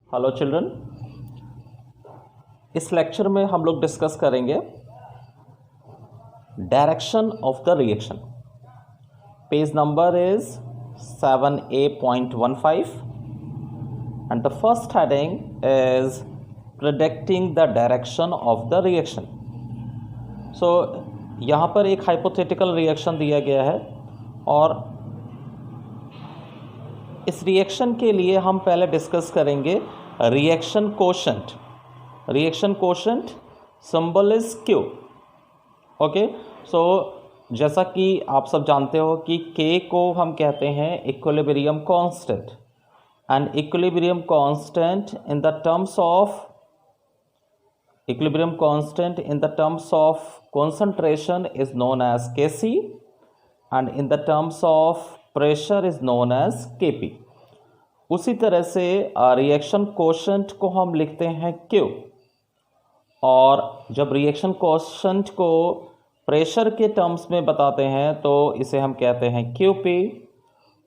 Hello children, इस lecture में हम लोग डिस्कस करेंगे direction of the reaction. Page number is 7A.15 and the first heading is predicting the direction of the reaction. So यहाँ पर एक हाइपोथेटिकल रिएक्शन दिया गया है और इस रिएक्शन के लिए हम पहले डिस्कस करेंगे reaction quotient. Reaction quotient symbol is Q। Okay, so जैसा कि आप सब जानते हो कि K को हम कहते हैं equilibrium constant, and equilibrium constant in the terms of concentration is known as Kc and in the terms of pressure is known as Kp। उसी तरह से रिएक्शन कोशेंट को हम लिखते हैं Q, और जब रिएक्शन कोशेंट को प्रेशर के टर्म्स में बताते हैं तो इसे हम कहते हैं Qp,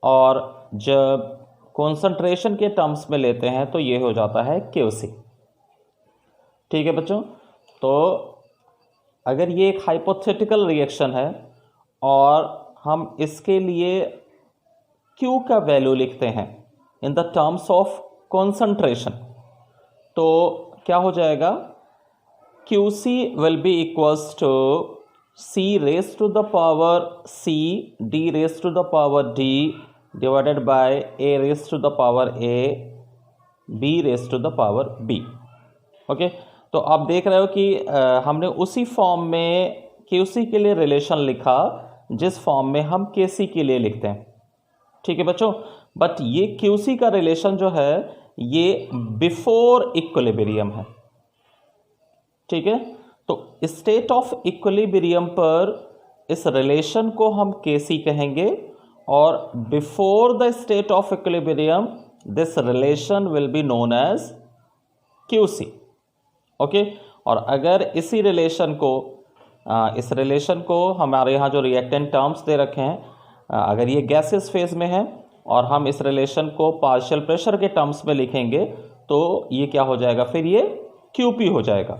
और जब कॉन्सेंट्रेशन के टर्म्स में लेते हैं तो ये हो जाता है Qc। ठीक है बच्चों, तो अगर ये एक हाइपोथेटिकल रिएक्शन है और हम इसके लिए Q का वैल्यू लिखते हैं in the terms of concentration, तो क्या हो जाएगा? Qc will be equals to C raise to the power C D raise to the power D divided by A raise to the power A B raise to the power B। Okay, तो आप देख रहे हो कि हमने उसी form में Qc के लिए रिलेशन लिखा जिस फॉर्म में हम Kc के लिए लिखते हैं। ठीक है बच्चों, बट ये Qc का रिलेशन जो है ये बिफोर इक्विलिब्रियम है। ठीक है, तो स्टेट ऑफ इक्विलिब्रियम पर इस रिलेशन को हम Kc कहेंगे, और before the state of equilibrium this relation will be known as Qc। Okay, और अगर इसी रिलेशन को हमारे यहाँ जो रिएक्टेंट टर्म्स दे रखे हैं, अगर ये गैसियस फेज में है और हम इस रिलेशन को पार्शियल प्रेशर के टर्म्स में लिखेंगे तो ये क्या हो जाएगा? फिर ये Qp हो जाएगा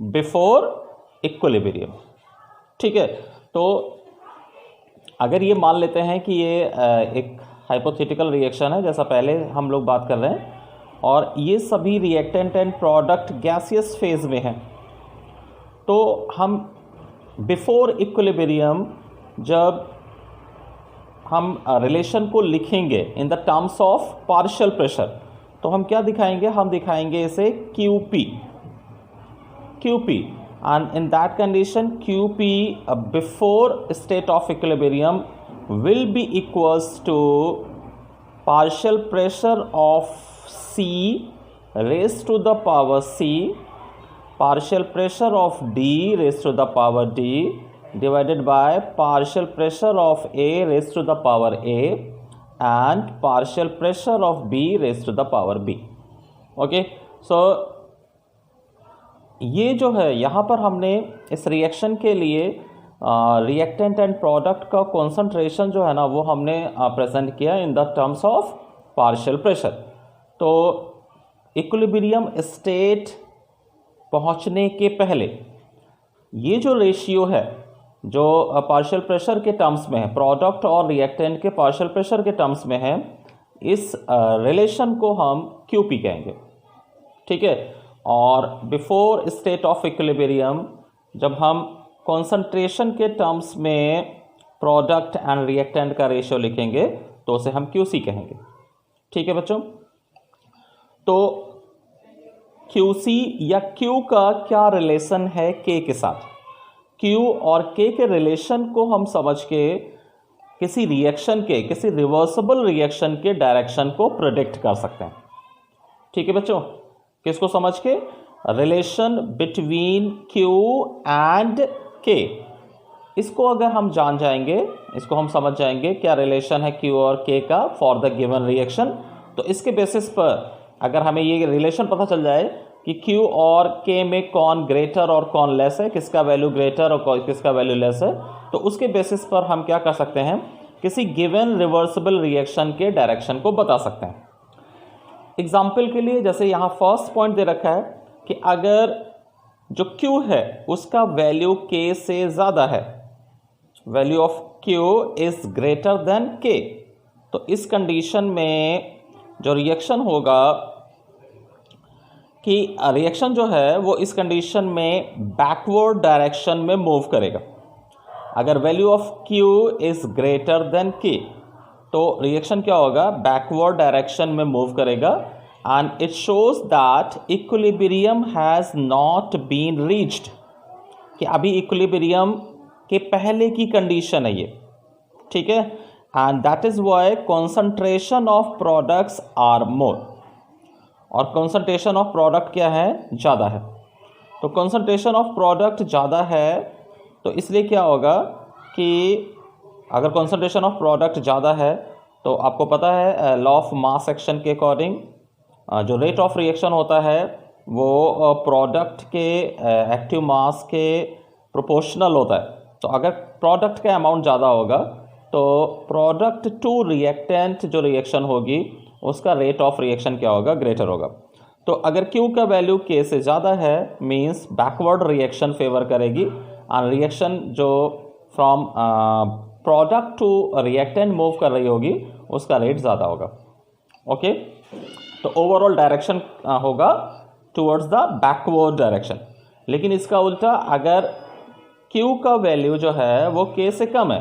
बिफोर इक्विलिब्रियम। ठीक है, तो अगर ये मान लेते हैं कि ये एक हाइपोथेटिकल रिएक्शन है जैसा पहले हम लोग बात कर रहे हैं, और ये सभी reactant and product gaseous phase में हैं, तो हम बिफोर इक्विलिब्रियम जब हम रिलेशन को लिखेंगे in the terms of partial pressure तो हम क्या दिखाएंगे? हम दिखाएंगे इसे Qp, and in that condition Qp before state of equilibrium will be equals to partial pressure of C raised to the power C, partial pressure of D raised to the power D divided by partial pressure of A raised to the power A and partial pressure of B raised to the power B। Okay, so ये जो है यहाँ पर हमने इस reaction के लिए reactant and product का कॉन्सेंट्रेशन जो है ना वो हमने प्रेजेंट किया इन the terms of partial pressure. तो इक्विलिब्रियम स्टेट पहुंचने के पहले ये जो रेशियो है जो पार्शियल प्रेशर के टर्म्स में है, प्रोडक्ट और रिएक्टेंट के पार्शियल प्रेशर के टर्म्स में है, इस रिलेशन को हम Qp कहेंगे। ठीक है, और बिफोर स्टेट ऑफ इक्विलिब्रियम जब हम कॉन्सेंट्रेशन के टर्म्स में प्रोडक्ट एंड रिएक्टेंट का रेशियो लिखेंगे तो उसे हम Qc कहेंगे। ठीक है बच्चों, तो Qc या Q का क्या रिलेशन है K के साथ? Q और K के रिलेशन को हम समझ के किसी रिवर्सिबल रिएक्शन के डायरेक्शन को प्रेडिक्ट कर सकते हैं। ठीक है बच्चों, किसको समझ के? Relation between Q and K। इसको अगर हम जान जाएंगे, इसको हम समझ जाएंगे क्या रिलेशन है Q और K का फॉर द गिवन रिएक्शन, तो इसके बेसिस पर अगर हमें ये रिलेशन पता चल जाए कि Q और K में कौन ग्रेटर और कौन लेस है, किसका वैल्यू ग्रेटर और किसका वैल्यू लेस है, तो उसके बेसिस पर हम क्या कर सकते हैं? किसी गिवन रिवर्सिबल रिएक्शन के डायरेक्शन को बता सकते हैं। एग्जाम्पल के लिए जैसे यहाँ फर्स्ट पॉइंट दे रखा है कि अगर जो Q है उसका वैल्यू K से ज़्यादा है, value of Q is greater than K, तो इस कंडीशन में जो रिएक्शन होगा कि रिएक्शन जो है वो इस कंडीशन में बैकवर्ड डायरेक्शन में मूव करेगा। अगर value of Q is greater than K तो रिएक्शन क्या होगा, बैकवर्ड डायरेक्शन में मूव करेगा। And it shows that equilibrium has not been reached, कि अभी इक्विलिब्रियम के पहले की कंडीशन है ये, ठीक है। And that is why concentration of products are more, और कॉन्सेंट्रेशन ऑफ प्रोडक्ट क्या है, ज़्यादा है। तो कॉन्सेंट्रेशन ऑफ प्रोडक्ट ज़्यादा है तो इसलिए क्या होगा कि अगर कॉन्सेंट्रेशन ऑफ प्रोडक्ट ज़्यादा है तो आपको पता है लॉ ऑफ मास एक्शन के अकॉर्डिंग जो रेट ऑफ रिएक्शन होता है वो प्रोडक्ट के एक्टिव मास के प्रोपोर्शनल होता है। तो अगर प्रोडक्ट का अमाउंट ज़्यादा होगा तो प्रोडक्ट टू रिएक्टेंट जो रिएक्शन होगी उसका रेट ऑफ रिएक्शन क्या होगा, ग्रेटर होगा। तो अगर Q का वैल्यू K से ज़्यादा है मींस बैकवर्ड रिएक्शन फेवर करेगी, और रिएक्शन जो from product to reactant move कर रही होगी उसका रेट ज़्यादा होगा। ओके, तो ओवरऑल डायरेक्शन होगा टुवर्ड्स द बैकवर्ड डायरेक्शन। लेकिन इसका उल्टा अगर Q का वैल्यू जो है वो K से कम है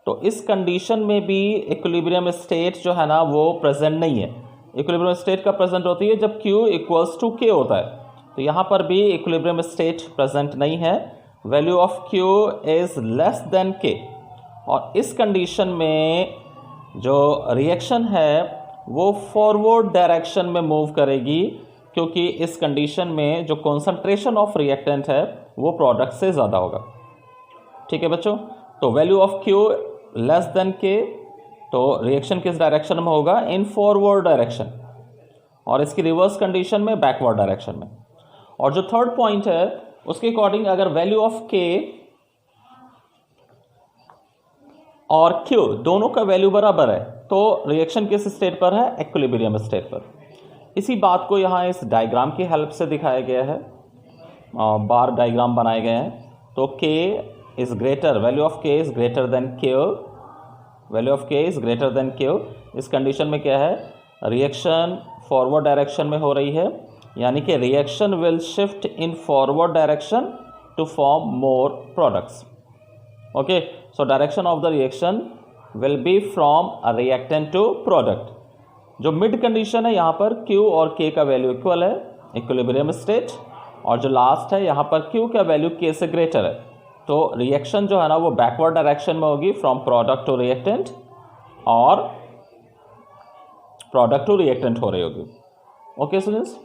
तो इस कंडीशन में भी इक्विलिब्रियम स्टेट जो है ना वो प्रेजेंट नहीं है। इक्विलिब्रियम स्टेट का प्रेजेंट होती है जब Q इक्वल्स टू K होता है, तो यहाँ पर भी इक्विलिब्रियम स्टेट प्रेजेंट नहीं है, value of Q is less than K। और इस कंडीशन में जो रिएक्शन है वो फॉरवर्ड डायरेक्शन में मूव करेगी, क्योंकि इस कंडीशन में जो कॉन्सेंट्रेशन ऑफ रिएक्टेंट है वो प्रोडक्ट से ज़्यादा होगा। ठीक है बच्चों, तो value of Q less than K, तो रिएक्शन किस डायरेक्शन में होगा, इन फॉरवर्ड डायरेक्शन, और इसकी रिवर्स कंडीशन में बैकवर्ड डायरेक्शन में। और जो थर्ड पॉइंट है उसके अकॉर्डिंग अगर वैल्यू ऑफ K और Q दोनों का वैल्यू बराबर है तो रिएक्शन किस स्टेट पर है, इक्विलिब्रियम स्टेट पर। इसी बात को यहाँ इस डायग्राम की हेल्प से दिखाया गया है, बार डायग्राम बनाए गए हैं। तो K is greater, value of K is greater then Q, value of K is greater then Q। इस कंडीशन में क्या है, रिएक्शन फॉरवर्ड डायरेक्शन में हो रही है, यानी कि reaction will shift in forward direction to form more products. Okay, so direction of the reaction will be from a reactant to product. जो मिड कंडीशन है यहाँ पर Q और K का वैल्यू इक्वल है, इक्विलिब्रियम स्टेट, और जो last है यहाँ पर Q का वैल्यू K से ग्रेटर है, तो रिएक्शन जो है ना वो बैकवर्ड डायरेक्शन में होगी फ्रॉम प्रोडक्ट टू रिएक्टेंट, और प्रोडक्ट टू रिएक्टेंट हो रही होगी। ओके स्टूडेंट्स,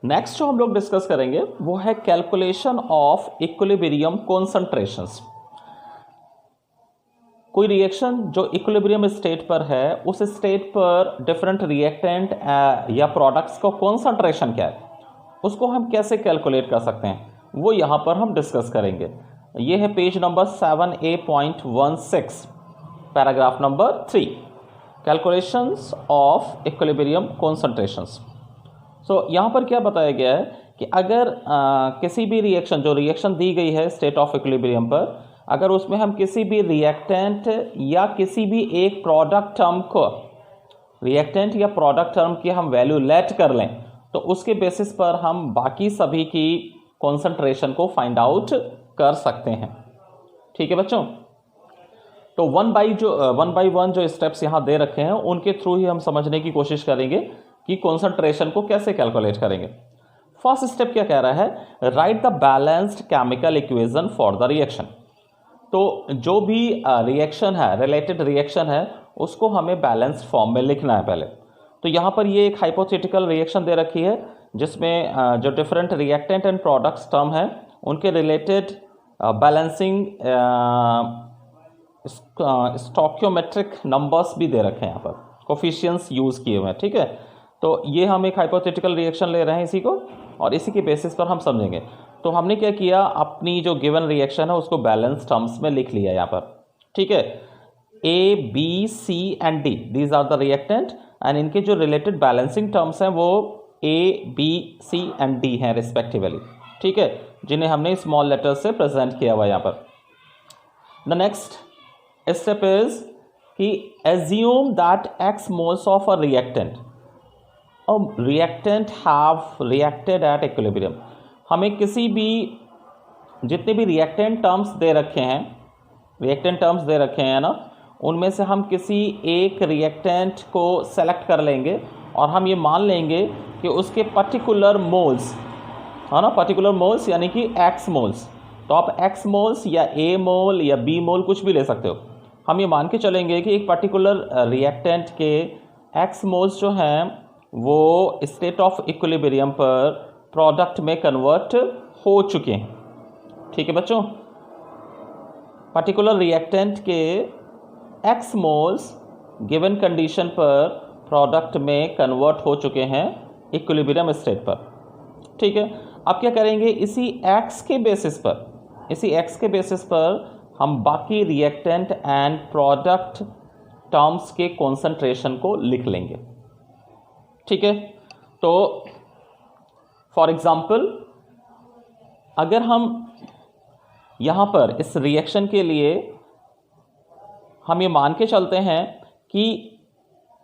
नेक्स्ट जो हम लोग डिस्कस करेंगे वो है कैलकुलेशन ऑफ इक्विलिब्रियम कॉन्सेंट्रेशंस। कोई रिएक्शन जो इक्विलिब्रियम स्टेट पर है उस स्टेट पर डिफरेंट रिएक्टेंट या प्रोडक्ट्स का कॉन्सेंट्रेशन क्या है उसको हम कैसे कैलकुलेट कर सकते हैं, वो यहाँ पर हम डिस्कस करेंगे। ये है page number 7A.16, paragraph number 3, calculations of equilibrium concentrations. So यहाँ पर क्या बताया गया है कि अगर किसी भी रिएक्शन, जो रिएक्शन दी गई है स्टेट ऑफ इक्विलिब्रियम पर, अगर उसमें हम किसी भी रिएक्टेंट या किसी भी एक प्रोडक्ट टर्म को, रिएक्टेंट या प्रोडक्ट टर्म की हम वैल्यू लेट कर लें तो उसके बेसिस पर हम बाकी सभी की कॉन्सेंट्रेशन को फाइंड आउट कर सकते हैं। ठीक है बच्चों, तो वन बाई वन जो स्टेप्स यहाँ दे रखे हैं उनके थ्रू ही हम समझने की कोशिश करेंगे कि कॉन्सेंट्रेशन को कैसे कैलकुलेट करेंगे। फर्स्ट स्टेप क्या कह रहा है, right the balanced chemical equation for the reaction. तो जो भी रिएक्शन है, रिलेटेड रिएक्शन है, उसको हमें बैलेंस्ड फॉर्म में लिखना है पहले। तो यहाँ पर ये एक हाइपोथेटिकल रिएक्शन दे रखी है जिसमें जो different reactant and products term हैं उनके रिलेटेड बैलेंसिंग स्टोकियोमेट्रिक नंबर्स भी दे रखे हैं, यहाँ पर कोफिशिएंट्स यूज़ किए हुए हैं। ठीक है, तो ये हम एक हाइपोथेटिकल रिएक्शन ले रहे हैं इसी को, और इसी के बेसिस पर हम समझेंगे। तो हमने क्या किया, अपनी जो गिवन रिएक्शन है उसको बैलेंस टर्म्स में लिख लिया यहाँ पर। ठीक है, A, B, C and D, these are the reactant and इनके जो रिलेटेड बैलेंसिंग टर्म्स हैं वो A, B, C and D हैं रिस्पेक्टिवली, ठीक है, जिन्हें हमने स्मॉल लेटर से प्रेजेंट किया हुआ यहाँ पर। द नेक्स्ट स्टेप इज कि assume that X moles of a reactant have reacted at equilibrium। हमें किसी भी जितने भी रिएक्टेंट टर्म्स दे रखे हैं ना, उनमें से हम किसी एक रिएक्टेंट को सेलेक्ट कर लेंगे और हम ये मान लेंगे कि उसके पर्टिकुलर मोल्स, है ना, पर्टिकुलर मोल्स यानी कि एक्स मोल्स। तो आप एक्स मोल्स या ए मोल या बी मोल कुछ भी ले सकते हो। हम ये मान के चलेंगे कि एक पर्टिकुलर रिएक्टेंट के एक्स मोल्स जो हैं वो स्टेट ऑफ इक्विलिब्रियम पर प्रोडक्ट में कन्वर्ट हो चुके हैं, ठीक है बच्चों। पर्टिकुलर रिएक्टेंट के एक्स मोल्स गिवन कंडीशन पर प्रोडक्ट में कन्वर्ट हो चुके हैं इक्विलिब्रियम स्टेट पर, ठीक है। अब क्या करेंगे, इसी एक्स के बेसिस पर हम बाकी रिएक्टेंट एंड प्रोडक्ट टर्म्स के कॉन्सेंट्रेशन को लिख लेंगे, ठीक है। तो फॉर एग्जाम्पल अगर हम यहाँ पर इस रिएक्शन के लिए हम ये मान के चलते हैं कि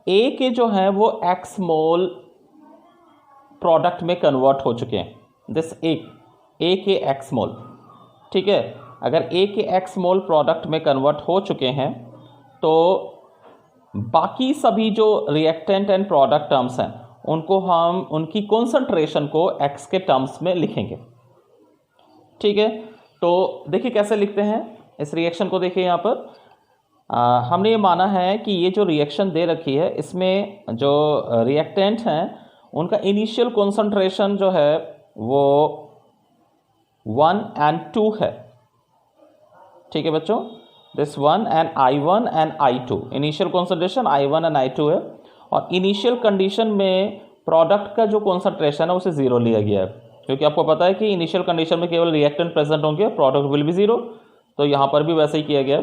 A के जो हैं वो एक्स मोल प्रोडक्ट में कन्वर्ट हो चुके हैं, दिस A के एक्स मोल, ठीक है। अगर A के एक्स मोल प्रोडक्ट में कन्वर्ट हो चुके हैं तो बाकी सभी जो रिएक्टेंट एंड प्रोडक्ट टर्म्स हैं उनको हम उनकी कॉन्सेंट्रेशन को एक्स के टर्म्स में लिखेंगे, ठीक है। तो देखिए कैसे लिखते हैं इस रिएक्शन को। देखिए यहाँ पर हमने ये माना है कि ये जो रिएक्शन दे रखी है इसमें जो रिएक्टेंट हैं उनका इनिशियल कॉन्सेंट्रेशन जो है वो 1 and 2 है, ठीक है बच्चों। This 1 and I1 and I2 initial concentration I1 and I2 है। और इनिशियल कंडीशन में प्रोडक्ट का जो कॉन्सेंट्रेशन है उसे 0 लिया गया है, क्योंकि आपको पता है कि इनिशियल कंडीशन में केवल रिएक्टेंट प्रेजेंट होंगे, प्रोडक्ट विल बी 0। तो यहाँ पर भी वैसे ही किया गया है।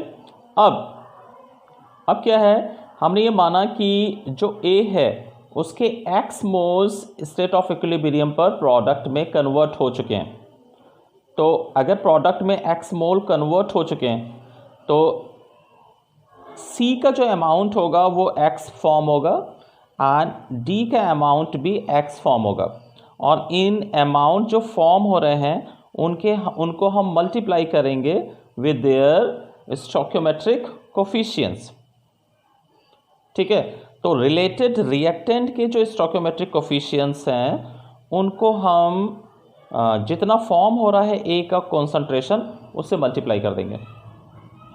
अब क्या है, हमने ये माना कि जो A है उसके x moles state of equilibrium पर प्रोडक्ट में कन्वर्ट हो चुके हैं। तो अगर प्रोडक्ट में एक्स मोल कन्वर्ट हो चुके हैं तो C का जो अमाउंट होगा वो एक्स फॉर्म होगा एंड D का अमाउंट भी एक्स फॉर्म होगा। और इन अमाउंट जो फॉर्म हो रहे हैं उनको हम मल्टीप्लाई करेंगे विद देयर स्टोइकियोमेट्रिक कोफिशिएंट्स, ठीक है। तो रिलेटेड रिएक्टेंट के जो स्टोइकियोमेट्रिक कोफिशिएंट्स हैं उनको हम जितना फॉर्म हो रहा है A का कॉन्सेंट्रेशन उससे मल्टीप्लाई कर देंगे,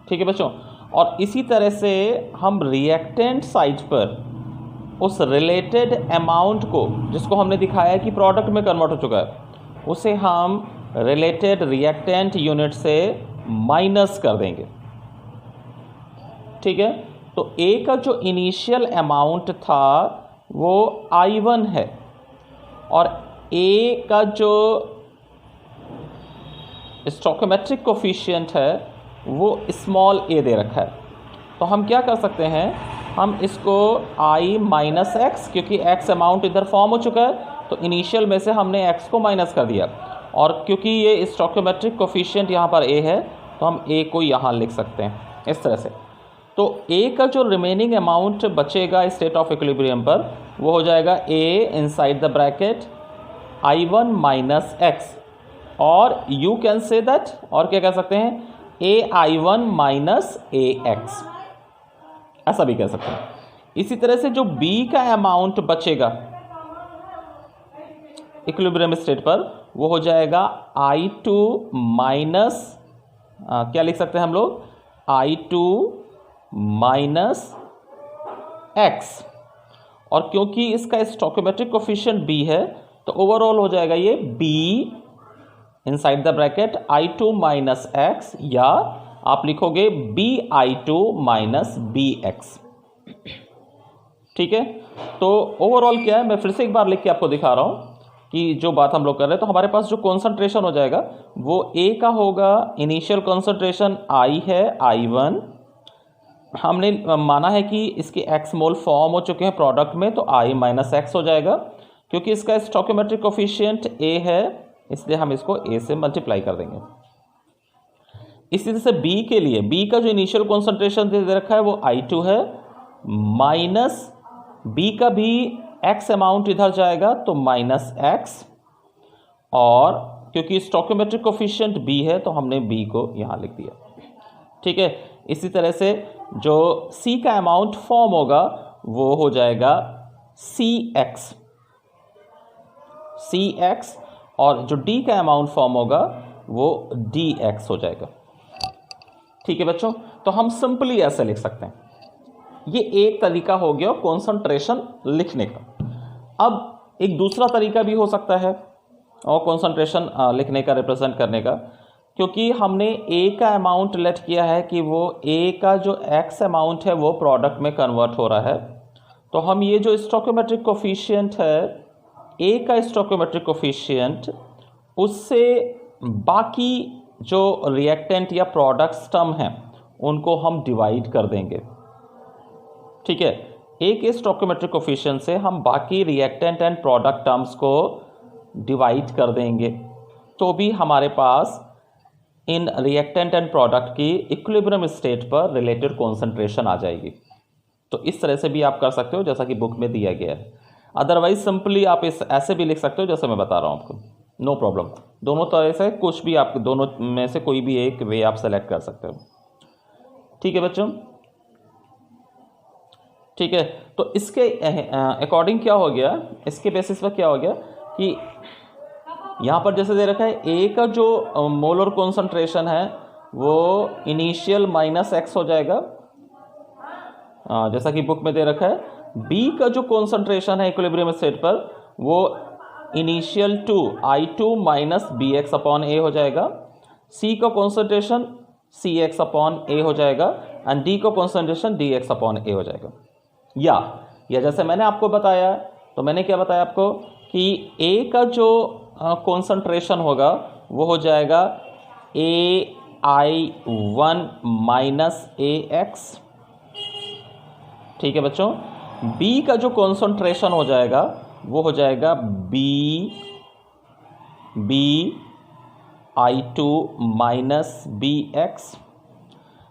ठीक है बच्चों। और इसी तरह से हम रिएक्टेंट साइड पर उस रिलेटेड अमाउंट को जिसको हमने दिखाया है कि प्रोडक्ट में कन्वर्ट हो चुका है उसे हम रिलेटेड रिएक्टेंट यूनिट से माइनस कर देंगे, ठीक है। तो A का जो इनिशियल अमाउंट था वो I1 है और A का जो स्टोइकियोमेट्रिक कोफिशिएंट है वो स्मॉल a दे रखा है। तो हम क्या कर सकते हैं, हम इसको I माइनस एक्स, क्योंकि x अमाउंट इधर फॉर्म हो चुका है तो इनिशियल में से हमने x को माइनस कर दिया, और क्योंकि ये स्टोइकियोमेट्रिक कोफिशिएंट यहाँ पर a है तो हम a को यहाँ लिख सकते हैं इस तरह से। तो A का जो रिमेनिंग अमाउंट बचेगा स्टेट ऑफ इक्विलिब्रियम पर वो हो जाएगा A inside the bracket I1 minus x, और यू कैन से दैट, और क्या कह सकते हैं, AI1 माइनस AX, ऐसा भी कह सकते हैं। इसी तरह से जो B का अमाउंट बचेगा इक्विलिब्रियम स्टेट पर वो हो जाएगा I2 माइनस क्या लिख सकते हैं हम लोग, I2 माइनस एक्स, और क्योंकि इसका स्टोइकियोमेट्रिक कोफिशिएंट B है तो ओवरऑल हो जाएगा ये B inside the bracket I2 minus x, या आप लिखोगे BI2 माइनस BX, ठीक है। तो ओवरऑल क्या है, मैं फिर से एक बार लिख के आपको दिखा रहा हूँ कि जो बात हम लोग कर रहे हैं। तो हमारे पास जो कॉन्सेंट्रेशन हो जाएगा वो A का होगा, इनिशियल कॉन्सेंट्रेशन I है I1, हमने माना है कि इसके एक्स मोल फॉर्म हो चुके हैं प्रोडक्ट में, तो आई माइनस एक्स हो जाएगा, क्योंकि इसका स्टोइकोमेट्रिक कोफिशिएंट ए है, इसलिए हम इसको ए से मल्टीप्लाई कर देंगे। इसी तरह से बी के लिए, बी का जो इनिशियल कॉन्सेंट्रेशन दे रखा है वो I2 है, माइनस बी का भी एक्स अमाउंट इधर जाएगा तो माइनस एक्स, और क्योंकि स्टोइकोमेट्रिक कोफिशिएंट बी है तो हमने बी को यहाँ लिख दिया। ठीक है, इसी तरह से जो सी का अमाउंट फॉर्म होगा वो हो जाएगा सी एक्स, और जो डी का अमाउंट फॉर्म होगा वो डी एक्स हो जाएगा। ठीक है बच्चों, तो हम सिंपली ऐसे लिख सकते हैं। ये एक तरीका हो गया कॉन्सेंट्रेशन लिखने का। अब एक दूसरा तरीका भी हो सकता है और कॉन्सेंट्रेशन लिखने का, रिप्रेजेंट करने का, क्योंकि हमने ए का अमाउंट लेट किया है कि वो ए का जो एक्स अमाउंट है वो प्रोडक्ट में कन्वर्ट हो रहा है, तो हम ये जो स्टोइकोमेट्रिक कोफिशिएंट है, ए का स्टोइकोमेट्रिक कोफिशिएंट, उससे बाकी जो रिएक्टेंट या प्रोडक्ट्स टर्म हैं उनको हम डिवाइड कर देंगे। ठीक है, ए के स्टोइकोमेट्रिक कोफिशिएंट से हम बाकी रिएक्टेंट एंड प्रोडक्ट टर्म्स को डिवाइड कर देंगे, तो भी हमारे पास इन रिएक्टेंट एंड प्रोडक्ट की इक्विलिब्रियम स्टेट पर रिलेटेड कॉन्सेंट्रेशन आ जाएगी। तो इस तरह से भी आप कर सकते हो जैसा कि बुक में दिया गया है। अदरवाइज सिंपली आप इस ऐसे भी लिख सकते हो जैसे मैं बता रहा हूँ आपको, नो प्रॉब्लम। दोनों तरह से कुछ भी, आप दोनों में से कोई भी एक वे आप सेलेक्ट कर सकते हो। ठीक है बच्चों, ठीक है, तो इसके अकॉर्डिंग क्या हो गया, इसके बेसिस पर क्या हो गया कि यहाँ पर जैसे दे रखा है ए का जो मोलर कॉन्सेंट्रेशन है वो इनिशियल माइनस एक्स हो जाएगा, जैसा कि बुक में दे रखा है। बी का जो कॉन्सेंट्रेशन है इक्विलिब्रियम स्टेट पर वो initial two I2 minus b x upon a हो जाएगा। सी का concentration C x upon a हो जाएगा, एंड डी का concentration D x upon a हो जाएगा। या जैसे मैंने आपको बताया, तो मैंने क्या बताया आपको कि ए का जो कॉन्सेंट्रेशन होगा वो हो जाएगा AI1 माइनस AX। ठीक है बच्चों, बी का जो कॉन्सेंट्रेशन हो जाएगा वो हो जाएगा I2 माइनस BX।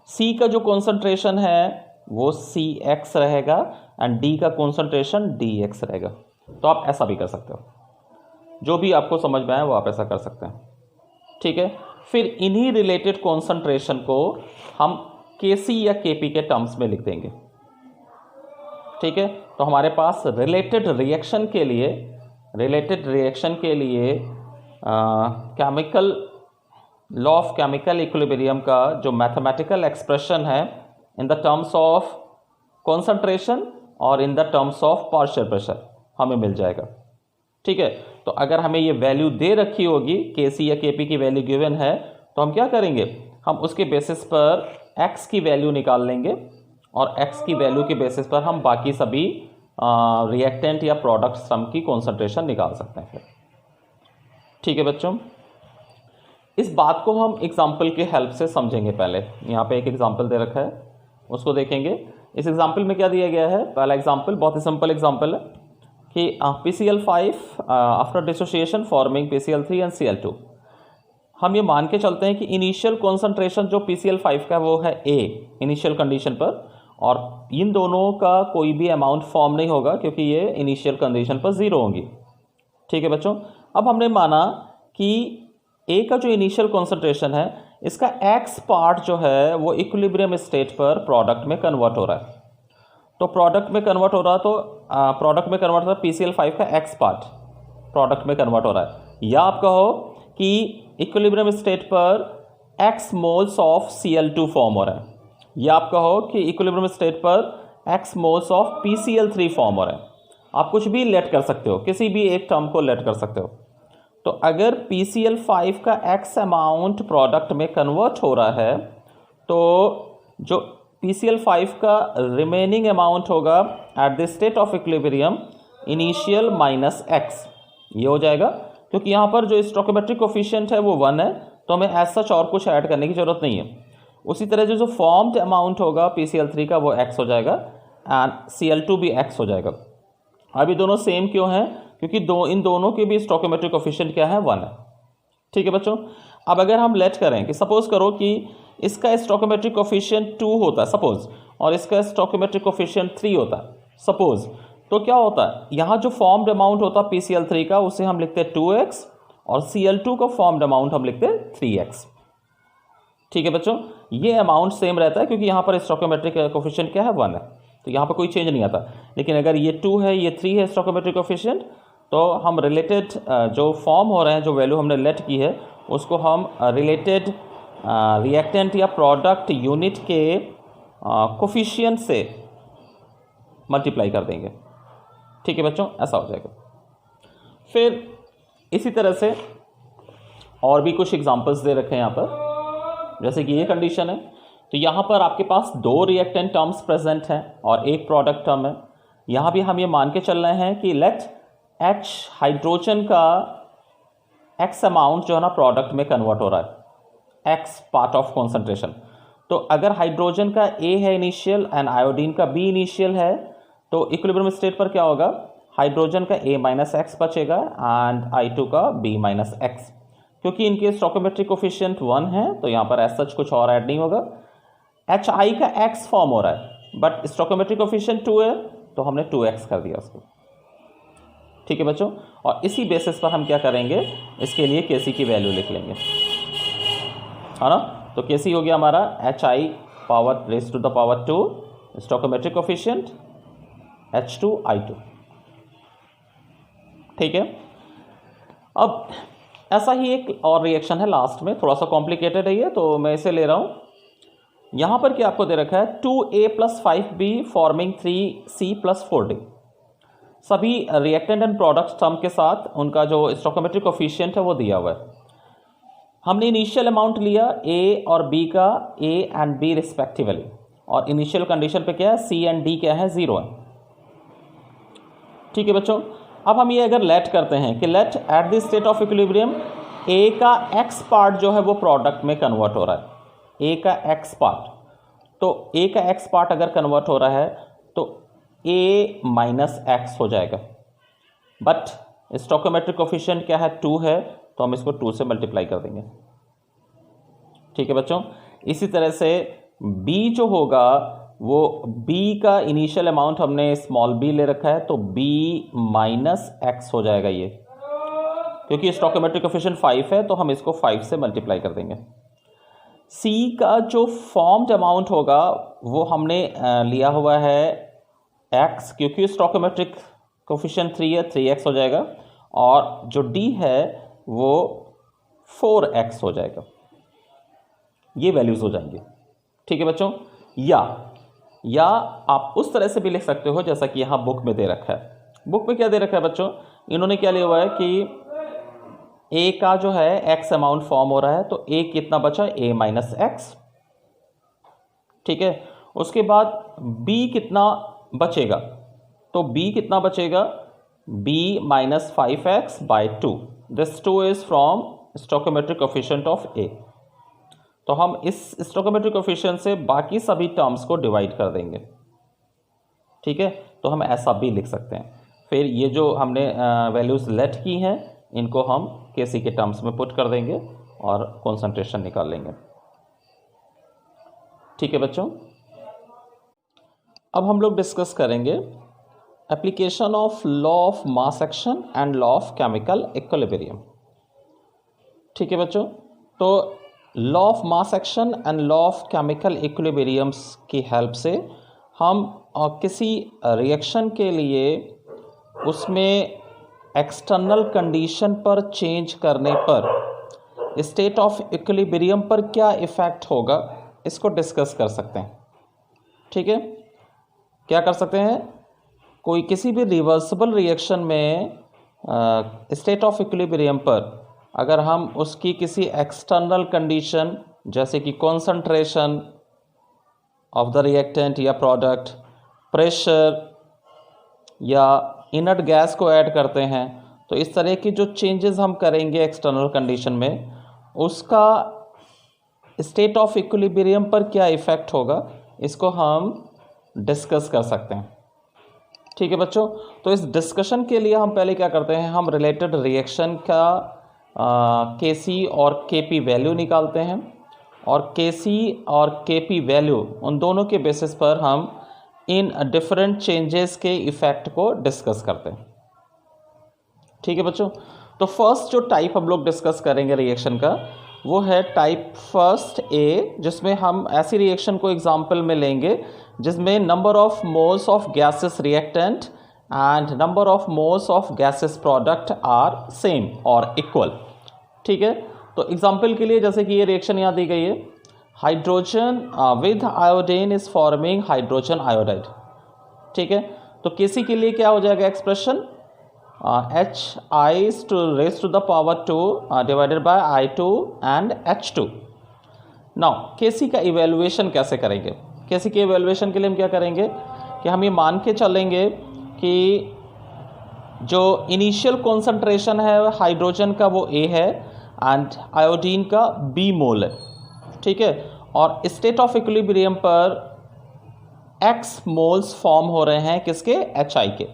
सी का जो कॉन्सेंट्रेशन है वो CX रहेगा, एंड डी का कॉन्सेंट्रेशन DX रहेगा। तो आप ऐसा भी कर सकते हो, जो भी आपको समझ में आए वो आप ऐसा कर सकते हैं। ठीक है, फिर इन्हीं रिलेटेड कॉन्सेंट्रेशन को हम KC या KP के टर्म्स में लिख देंगे। ठीक है, तो हमारे पास रिलेटेड रिएक्शन के लिए chemical law of chemical equilibrium का जो मैथमेटिकल एक्सप्रेशन है in the terms of concentration और in the terms of partial pressure हमें मिल जाएगा। ठीक है, तो अगर हमें ये वैल्यू दे रखी होगी, KC या KP की वैल्यू गिवन है, तो हम क्या करेंगे, हम उसके बेसिस पर X की वैल्यू निकाल लेंगे, और X की वैल्यू के बेसिस पर हम बाकी सभी रिएक्टेंट या प्रोडक्ट सम की कॉन्सेंट्रेशन निकाल सकते हैं फिर। ठीक है बच्चों, इस बात को हम एग्जाम्पल के हेल्प से समझेंगे। पहले यहाँ पे एक एग्जाम्पल दे रखा है, उसको देखेंगे। इस एग्जाम्पल में क्या दिया गया है, पहला एग्जाम्पल बहुत ही सिंपल एग्जाम्पल है कि PCl5 after dissociation forming PCl3 and Cl2। हम ये मान के चलते हैं कि इनिशियल कॉन्सेंट्रेशन जो PCl5 का वो है A इनिशियल कंडीशन पर, और इन दोनों का कोई भी अमाउंट फॉर्म नहीं होगा क्योंकि ये इनिशियल कंडीशन पर 0 होंगी। ठीक है बच्चों, अब हमने माना कि A का जो इनिशियल कॉन्सेंट्रेशन है इसका X पार्ट जो है वो इक्विलिब्रियम स्टेट पर प्रोडक्ट में कन्वर्ट हो रहा है। तो प्रोडक्ट में कन्वर्ट हो रहा है PCl5 का X पार्ट प्रोडक्ट में कन्वर्ट हो रहा है, या आप कहो कि इक्विलिब्रियम स्टेट पर X moles of Cl2 form हो रहा है, या आप कहो कि इक्विलिब्रियम स्टेट पर X moles of PCl3 form हो रहा है। आप कुछ भी लेट कर सकते हो, किसी भी एक टर्म को लेट कर सकते हो। तो अगर PCl5 का X अमाउंट प्रोडक्ट में कन्वर्ट हो रहा है, तो जो PCl5 का रिमेनिंग अमाउंट होगा eight the state of equilibrium initial minus X, ये हो जाएगा। क्योंकि यहाँ पर जो स्टोइकोमेट्रिक कोफिशिएंट है वो 1 है, तो हमें एज सच और कुछ ऐड करने की ज़रूरत नहीं है। उसी तरह जो फॉर्म्ड अमाउंट होगा PCl3 का वो x हो जाएगा एंड Cl2 भी x हो जाएगा। अभी दोनों सेम क्यों हैं? क्योंकि इन दोनों के भी स्टोइकोमेट्रिक कोफिशिएंट क्या है? 1 है। ठीक है बच्चों। अब अगर हम लेट करें कि सपोज करो कि इसका स्टोइकोमेट्रिक कोफिशिएंट 2 होता है सपोज, और इसका स्टोइकोमेट्रिक कोफिशिएंट 3 होता है सपोज, तो क्या होता है? यहाँ जो फॉर्म्ड अमाउंट होता है PCl3 का उसे हम लिखते हैं 2x और Cl2 का फॉर्म्ड अमाउंट हम लिखते हैं 3x। ठीक है बच्चों, ये अमाउंट सेम रहता है क्योंकि यहाँ पर स्टोइकोमेट्रिक कोफिशिएंट क्या है? 1 है, तो यहाँ पर कोई चेंज नहीं आता। लेकिन अगर ये 2 है, ये 3 है स्टोइकोमेट्रिक कोफिशिएंट, तो हम रिलेटेड जो फॉर्म हो रहे हैं, जो वैल्यू हमने लेट की है, उसको हम रिलेटेड रिएक्टेंट या प्रोडक्ट यूनिट के कोफिशिएंट से मल्टीप्लाई कर देंगे। ठीक है बच्चों, ऐसा हो जाएगा। फिर इसी तरह से और भी कुछ एग्जांपल्स दे रखे हैं यहाँ पर, जैसे कि ये कंडीशन है, तो यहाँ पर आपके पास 2 रिएक्टेंट टर्म्स प्रेजेंट हैं और एक प्रोडक्ट टर्म है। यहाँ भी हम ये मान के चल रहे हैं कि लेट H हाइड्रोजन का X अमाउंट जो है ना प्रोडक्ट में कन्वर्ट हो रहा है, X पार्ट ऑफ कॉन्सेंट्रेशन। तो अगर हाइड्रोजन का A है इनिशियल एंड आयोडीन का B इनिशियल है, तो इक्विलिब्रियम स्टेट पर क्या होगा? हाइड्रोजन का A-X बचेगा एंड I2 का B-X। क्योंकि इनके स्टोइकोमेट्रिक कोफिशिएंट 1 है तो यहाँ पर ऐसा कुछ और ऐड नहीं होगा। HI का X फॉर्म हो रहा है बट स्टोइकोमेट्रिक कोफिशिएंट 2 है तो हमने 2x कर दिया उसको। ठीक है बच्चों, और इसी बेसिस पर हम क्या करेंगे? इसके लिए Kc की वैल्यू लिख लेंगे, है ना। तो Kc हो गया हमारा HI power raise to the power 2 stoichiometric coefficient H2I2। ठीक है, अब ऐसा ही एक और रिएक्शन है लास्ट में, थोड़ा सा कॉम्प्लिकेटेड है ये, तो मैं इसे ले रहा हूँ। यहाँ पर क्या आपको दे रखा है? 2A + 5B forming 3C + 4D। सभी रिएक्टेंट एंड प्रोडक्ट टर्म के साथ उनका जो स्टोइकोमेट्रिक कोफिशिएंट है वो दिया हुआ है। हमने इनिशियल अमाउंट लिया A और B का, A एंड B रिस्पेक्टिवली, और इनिशियल कंडीशन पे क्या है? C एंड D क्या है? 0 है। ठीक है बच्चों, अब हम ये अगर लेट करते हैं कि let at the state of equilibrium A का X पार्ट जो है वो प्रोडक्ट में कन्वर्ट हो रहा है, A का X पार्ट, तो A का X पार्ट अगर कन्वर्ट हो रहा है तो A-X हो जाएगा, बट स्टोइकोमेट्रिक कोफिशिएंट क्या है? 2 है, तो हम इसको 2 से मल्टीप्लाई कर देंगे। ठीक है बच्चों, इसी तरह से B जो होगा वो B का इनिशियल अमाउंट हमने स्मॉल b ले रखा है, तो B-X हो जाएगा ये, क्योंकि स्टोइकोमेट्रिक कोफिशिएंट 5 है तो हम इसको 5 से मल्टीप्लाई कर देंगे। C का जो फॉर्म्ड अमाउंट होगा वो हमने लिया हुआ है X, क्योंकि स्टोइकोमेट्रिक कोफिशिएंट 3 है, 3x हो जाएगा, और जो D है वो 4x हो जाएगा। ये वैल्यूज हो जाएंगे। ठीक है बच्चों, या आप उस तरह से भी लिख सकते हो जैसा कि यहाँ बुक में दे रखा है। बुक में क्या दे रखा है बच्चों? इन्होंने क्या लिया हुआ है कि A का जो है X अमाउंट फॉर्म हो रहा है, तो A कितना बचा? A-X। ठीक है, उसके बाद B कितना बचेगा? तो B कितना बचेगा? B-5x/2। This 2 is from stoichiometric coefficient of A। तो हम इस स्टोइकोमेट्रिक कोफिशिएंट से बाकी सभी टर्म्स को डिवाइड कर देंगे। ठीक है, तो हम ऐसा भी लिख सकते हैं। फिर ये जो हमने वैल्यूज लेट की हैं इनको हम Kc के टर्म्स में पुट कर देंगे और कॉन्सेंट्रेशन निकाल लेंगे। ठीक है बच्चों, अब हम लोग डिस्कस करेंगे application of law of mass action and law of chemical equilibrium. ठीक है बच्चों, तो law of mass action and law of chemical equilibriums की हेल्प से हम किसी रिएक्शन के लिए उसमें एक्सटर्नल कंडीशन पर चेंज करने पर स्टेट ऑफ इक्विलिब्रियम पर क्या इफ़ेक्ट होगा इसको डिस्कस कर सकते हैं। ठीक है, क्या कर सकते हैं? कोई किसी भी रिवर्सिबल रिएक्शन में स्टेट ऑफ इक्विलिब्रियम पर अगर हम उसकी किसी एक्सटर्नल कंडीशन जैसे कि कॉन्सेंट्रेशन ऑफ द रिएक्टेंट या प्रोडक्ट, प्रेशर या इनर्ट गैस को ऐड करते हैं, तो इस तरह की जो चेंजेस हम करेंगे एक्सटर्नल कंडीशन में उसका स्टेट ऑफ इक्विलिब्रियम पर क्या इफ़ेक्ट होगा इसको हम डिस्कस कर सकते हैं। ठीक है बच्चों, तो इस डिस्कशन के लिए हम पहले क्या करते हैं, हम रिलेटेड रिएक्शन का केसी और केपी वैल्यू निकालते हैं और केसी और केपी वैल्यू उन दोनों के बेसिस पर हम इन डिफरेंट चेंजेस के इफ़ेक्ट को डिस्कस करते हैं। ठीक है बच्चों, तो फर्स्ट जो टाइप हम लोग डिस्कस करेंगे रिएक्शन का वो है टाइप फर्स्ट ए, जिसमें हम ऐसी रिएक्शन को एग्जांपल में लेंगे जिसमें number of moles of gases reactant and number of moles of gases product are same और इक्वल। ठीक है, तो एग्जांपल के लिए जैसे कि ये रिएक्शन यहाँ दी गई है, hydrogen with iodine is forming hydrogen iodide. ठीक है, तो किसी के लिए क्या हो जाएगा expression, HI raised to the power 2 divided by I2 and H2। Now KC का इवेल्युएशन कैसे करेंगे, केसी के इवेल्युएशन के लिए हम क्या करेंगे कि हम ये मान के चलेंगे कि जो इनिशियल कॉन्सेंट्रेशन है हाइड्रोजन का वो A है एंड आयोडीन का B मोल है। ठीक है, और स्टेट ऑफ इक्विलिब्रियम पर X मोल्स फॉर्म हो रहे हैं किसके, HI के,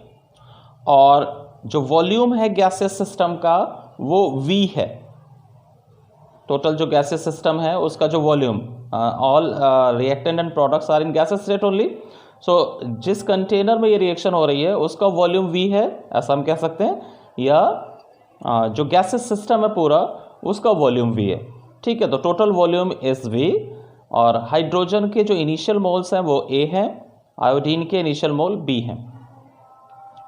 और जो वॉल्यूम है गैसेस सिस्टम का वो V है। टोटल जो गैसेस सिस्टम है उसका जो volume, all reactant and products are in gases state only, so जिस कंटेनर में ये रिएक्शन हो रही है उसका वॉल्यूम V है, ऐसा हम कह सकते हैं, या जो गैसेस सिस्टम है पूरा उसका वॉल्यूम V है। ठीक है, तो टोटल वॉल्यूम इज V, और हाइड्रोजन के जो इनिशियल मोल्स हैं वो A हैं, आयोडीन के इनिशियल मोल B हैं।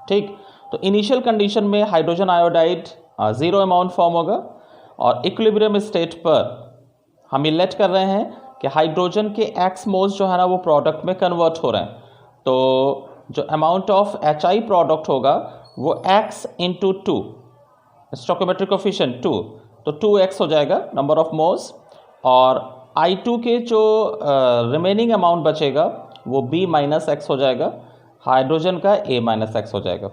ठीक, तो इनिशियल कंडीशन में हाइड्रोजन आयोडाइड 0 अमाउंट फॉर्म होगा, और इक्विलिब्रियम स्टेट पर हम ये लेट कर रहे हैं कि हाइड्रोजन के X मोल्स जो है ना वो प्रोडक्ट में कन्वर्ट हो रहे हैं, तो जो अमाउंट ऑफ HI प्रोडक्ट होगा वो X इंटू 2, स्टोइकोमेट्रिक कोफिशिएंट 2, तो 2X हो जाएगा नंबर ऑफ मोल्स, और I2 के जो रिमेनिंग अमाउंट बचेगा वो B माइनस X हो जाएगा, हाइड्रोजन का A माइनस X हो जाएगा।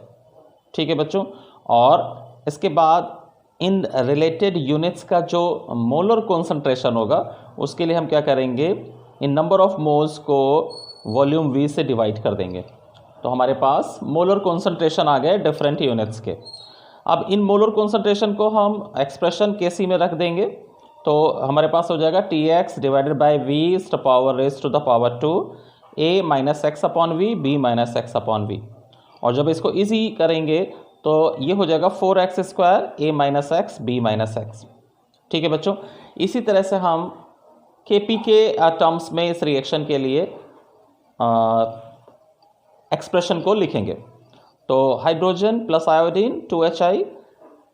ठीक है बच्चों, और इसके बाद इन रिलेटेड यूनिट्स का जो मोलर कॉन्सेंट्रेशन होगा उसके लिए हम क्या करेंगे, इन नंबर ऑफ मोल्स को वॉल्यूम V से डिवाइड कर देंगे, तो हमारे पास मोलर कॉन्सेंट्रेशन आ गए डिफरेंट यूनिट्स के। अब इन मोलर कॉन्सेंट्रेशन को हम एक्सप्रेशन केसी में रख देंगे, तो हमारे पास हो जाएगा TX divided by V power raise to the power 2 A minus x upon V, B minus x upon V, और जब इसको इजी करेंगे तो ये हो जाएगा 4x square A minus X B minus x. ठीक है बच्चों, इसी तरह से हम KP के टर्म्स में इस रिएक्शन के लिए एक्सप्रेशन को लिखेंगे, तो hydrogen plus iodine 2HI,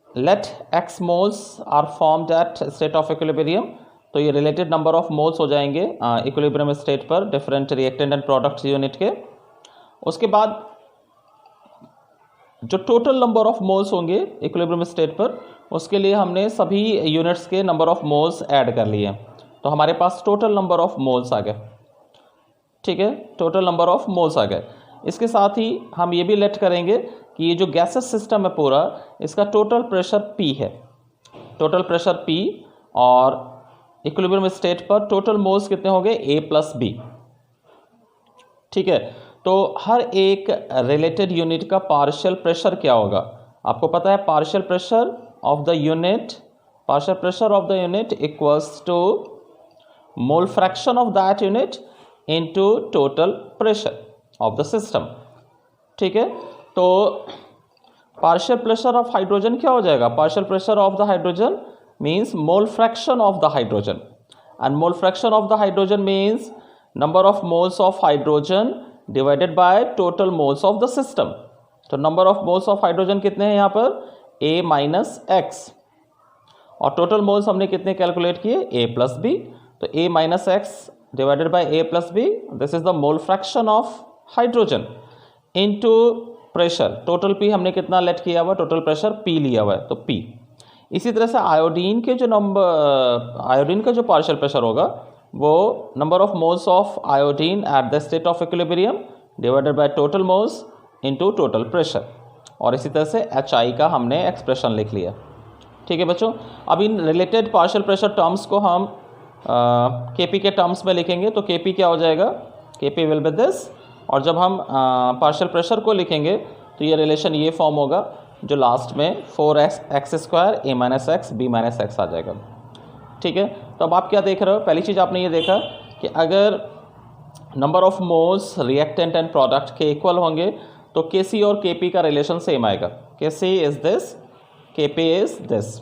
let X moles are formed at state of equilibrium, तो ये रिलेटेड नंबर ऑफ मोल्स हो जाएंगे इक्विलिब्रियम स्टेट पर different reactant and products unit के। उसके बाद जो टोटल नंबर ऑफ मोल्स होंगे इक्विलिब्रियम स्टेट पर उसके लिए हमने सभी यूनिट्स के नंबर ऑफ मोल्स ऐड कर लिए, तो हमारे पास टोटल नंबर ऑफ मोल्स आ गए। ठीक है, टोटल नंबर ऑफ मोल्स आ गए। इसके साथ ही हम ये भी लेट करेंगे कि ये जो गैसेस सिस्टम है पूरा इसका टोटल प्रेशर P है, टोटल प्रेशर P, और इक्विलिब्रियम स्टेट पर टोटल मोल्स कितने हो गए A प्लस B। ठीक है, तो हर एक रिलेटेड यूनिट का पार्शियल प्रेशर क्या होगा आपको पता है, partial pressure of the unit equals to mole fraction of that unit into total pressure of the system. ठीक है, तो पार्शियल प्रेशर ऑफ हाइड्रोजन क्या हो जाएगा, partial pressure of the hydrogen means mole fraction of the hydrogen, and mole fraction of the hydrogen means number of moles of hydrogen divided by total moles of the system. तो number of moles of hydrogen कितने हैं यहाँ पर, A minus x, और total moles हमने कितने calculate किए, A plus B, तो A minus x divided by A plus B, this is the mole fraction of hydrogen into pressure, total P हमने कितना लेट किया हुआ, टोटल प्रेशर P लिया हुआ है, तो P। इसी तरह से आयोडीन का जो पार्शियल प्रेशर होगा वो number of moles of iodine eight the state of equilibrium divided by total moles into total pressure, और इसी तरह से HI का हमने एक्सप्रेशन लिख लिया। ठीक है बच्चों, अब in related partial pressure terms को हम Kp के टर्म्स में लिखेंगे तो Kp क्या हो जाएगा, Kp विल बी दिस, और जब हम पार्शियल प्रेशर को लिखेंगे तो ये रिलेशन ये फॉर्म होगा जो लास्ट में 4x² a - x b - x आ जाएगा। ठीक है, तो अब आप क्या देख रहे हो, पहली चीज़ आपने ये देखा कि अगर number of moles reactant and product के इक्वल होंगे तो Kc और Kp का रिलेशन सेम आएगा, Kc is this, Kp is this.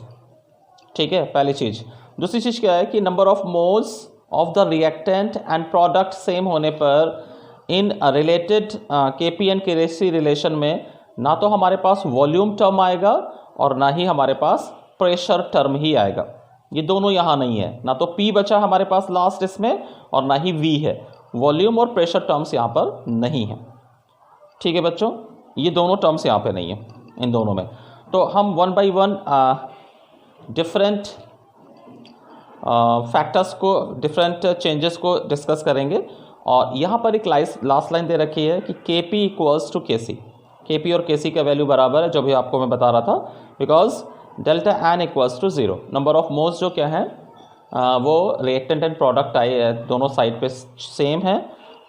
ठीक है, पहली चीज़। दूसरी चीज़ क्या है कि number of moles of the reactant and product same होने पर in related Kp and Kc relation में ना तो हमारे पास वॉल्यूम टर्म आएगा और ना ही हमारे पास प्रेशर टर्म ही आएगा। ये दोनों यहाँ नहीं है, ना तो P बचा हमारे पास लास्ट इसमें और ना ही V है। वॉल्यूम और प्रेशर टर्म्स यहाँ पर नहीं है। ठीक है बच्चों, ये दोनों टर्म्स यहाँ पे नहीं है इन दोनों में। तो हम one by one different factors को, डिफरेंट चेंजेस को डिस्कस करेंगे। और यहाँ पर एक लास्ट लाइन दे रखी है कि Kp equals to Kc, Kp और Kc का वैल्यू बराबर है, जो भी आपको मैं बता रहा था, because delta n equals to 0। Number of moles जो क्या है वो रिएक्टेंट एंड प्रोडक्ट आए दोनों साइड पे सेम है,